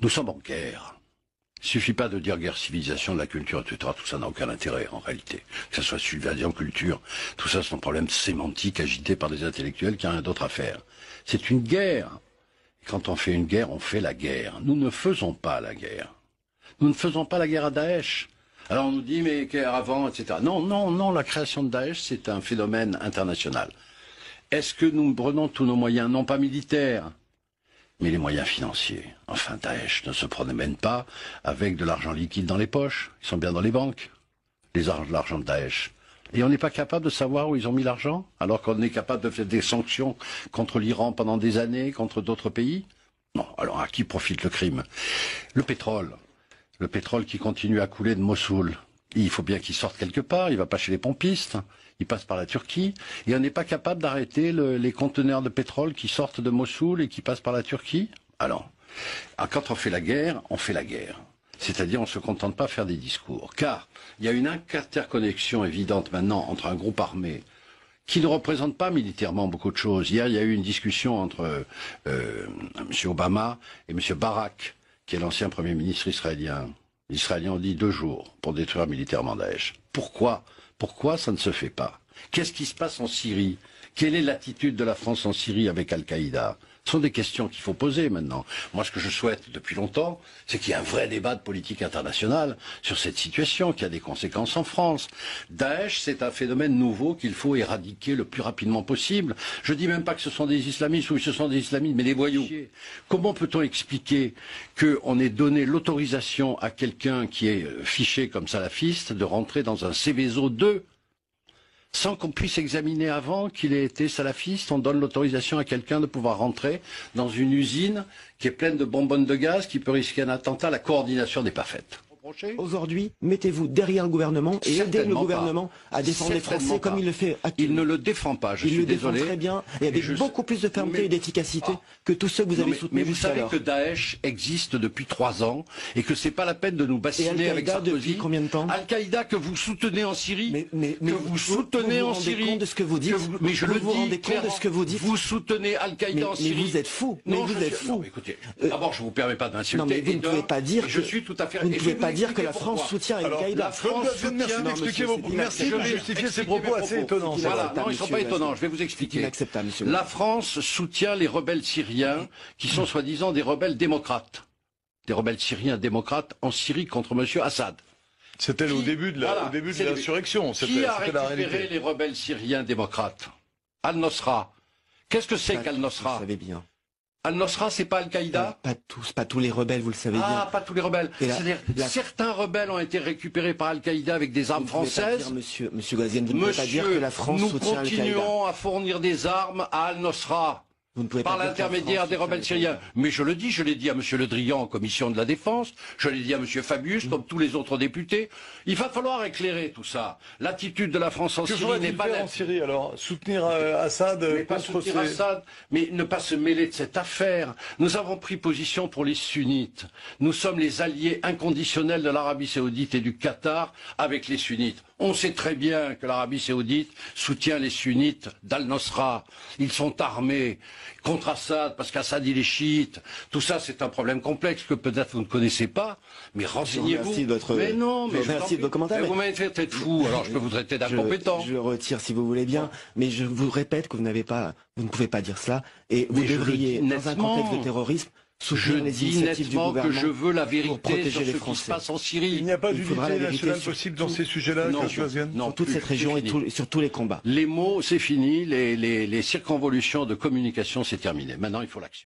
Nous sommes en guerre. Il ne suffit pas de dire guerre civilisation, de la culture, etc. Tout ça n'a aucun intérêt en réalité. Que ce soit subversion, culture, tout ça sont problèmes sémantiques agités par des intellectuels qui n'ont rien d'autre à faire. C'est une guerre. Et quand on fait une guerre, on fait la guerre. Nous ne faisons pas la guerre. Nous ne faisons pas la guerre à Daesh. Alors on nous dit, mais avant, etc. Non, non, non, la création de Daesh, c'est un phénomène international. Est-ce que nous prenons tous nos moyens, non pas militaires, mais les moyens financiers? Enfin, Daesh ne se promène pas avec de l'argent liquide dans les poches. Ils sont bien dans les banques, l'argent de Daesh. Et on n'est pas capable de savoir où ils ont mis l'argent, alors qu'on est capable de faire des sanctions contre l'Iran pendant des années, contre d'autres pays? Non, alors à qui profite le crime? Le pétrole qui continue à couler de Mossoul. Il faut bien qu'il sorte quelque part, il ne va pas chez les pompistes, il passe par la Turquie, et on n'est pas capable d'arrêter les conteneurs de pétrole qui sortent de Mossoul et qui passent par la Turquie? Alors, quand on fait la guerre, on fait la guerre. C'est-à-dire, on ne se contente pas de faire des discours. Car il y a une interconnexion évidente maintenant entre un groupe armé qui ne représente pas militairement beaucoup de choses. Hier, il y a eu une discussion entre M. Obama et M. Barak, qui est l'ancien Premier ministre israélien. Les Israéliens ont dit 2 jours pour détruire militairement Daesh. Pourquoi ça ne se fait pas? Qu'est-ce qui se passe en Syrie? Quelle est l'attitude de la France en Syrie avec Al-Qaïda? Ce sont des questions qu'il faut poser maintenant. Moi, ce que je souhaite depuis longtemps, c'est qu'il y ait un vrai débat de politique internationale sur cette situation qui a des conséquences en France. Daesh, c'est un phénomène nouveau qu'il faut éradiquer le plus rapidement possible. Je dis même pas que ce sont des islamistes ou que ce sont des islamistes, mais des voyous. Comment peut-on expliquer qu'on ait donné l'autorisation à quelqu'un qui est fiché comme salafiste de rentrer dans un Céveso 2 sans qu'on puisse examiner avant qu'il ait été salafiste? On donne l'autorisation à quelqu'un de pouvoir rentrer dans une usine qui est pleine de bonbonnes de gaz, qui peut risquer un attentat. La coordination n'est pas faite. Aujourd'hui, mettez-vous derrière le gouvernement et aidez le gouvernement à défendre les Français comme il le fait actuellement. Il ne le défend pas, je suis désolé. Il le défend très bien et avec beaucoup plus de fermeté et d'efficacité que tous ceux que vous avez soutenus. Mais vous savez que Daesh existe depuis 3 ans et que c'est pas la peine de nous bassiner avec Sarkozy. Depuis combien de temps? Al-Qaïda que vous soutenez en Syrie. Mais vous soutenez en Syrie. Vous vous rendez compte de ce que vous dites? Mais je le dis. Vous vous rendez compte de ce que vous dites? Vous soutenez Al-Qaïda en Syrie. Mais vous êtes fou. Mais vous êtes fou. Écoutez, d'abord je vous permets pas d'insulter. Non mais vous ne pouvez pas dire. Je suis tout à fait. Vous ne pouvez pas dire que la France soutient Al-Qaïda. Merci de justifier ces propos assez étonnants. Voilà, non, ils ne sont pas étonnants, je vais vous expliquer. Inacceptable, monsieur. La France soutient les rebelles syriens qui sont soi-disant des rebelles démocrates. Des rebelles syriens démocrates en Syrie contre M. Assad. C'était au début de l'insurrection. Qui a récupéré les rebelles syriens démocrates? Al-Nosra. Qu'est-ce que c'est qu'Al-Nosra? Vous savez bien. Al-Nosra, c'est pas Al-Qaïda? Pas tous les rebelles, vous le savez bien. Ah, pas tous les rebelles. C'est-à-dire, certains rebelles ont été récupérés par Al-Qaïda avec des armes françaises. Monsieur Ghazouani, vous ne pouvez pas dire que la France soutient Al-Qaïda. Nous continuons à fournir des armes à Al-Nosra. Par l'intermédiaire des rebelles syriens. Mais je le dis, je l'ai dit à M. Le Drian en commission de la défense, je l'ai dit à M. Fabius, comme tous les autres députés. Il va falloir éclairer tout ça. L'attitude de la France en Syrie n'est pas en Syrie alors soutenir Assad contre Assad, mais ne pas se mêler de cette affaire. Nous avons pris position pour les sunnites. Nous sommes les alliés inconditionnels de l'Arabie saoudite et du Qatar avec les sunnites. On sait très bien que l'Arabie saoudite soutient les sunnites d'Al-Nosra. Ils sont armés contre Assad parce qu'Assad il est chiite. Tout ça c'est un problème complexe que peut-être vous ne connaissez pas, mais renseignez-vous. Mais non, mais merci de vos commentaires. Vous m'avez fait tête fou, alors je peux vous traiter d'incompétent. Je le retire si vous voulez bien, mais je vous répète que vous ne pouvez pas dire cela et vous devriez, dans un contexte de terrorisme, je dis nettement que je veux la vérité sur ce qui se passe en Syrie. Il n'y a pas d'unité nationale possible dans ces sujets-là, dans toute cette région et sur tous les combats. Les mots, c'est fini. Les circonvolutions de communication, c'est terminé. Maintenant, il faut l'action.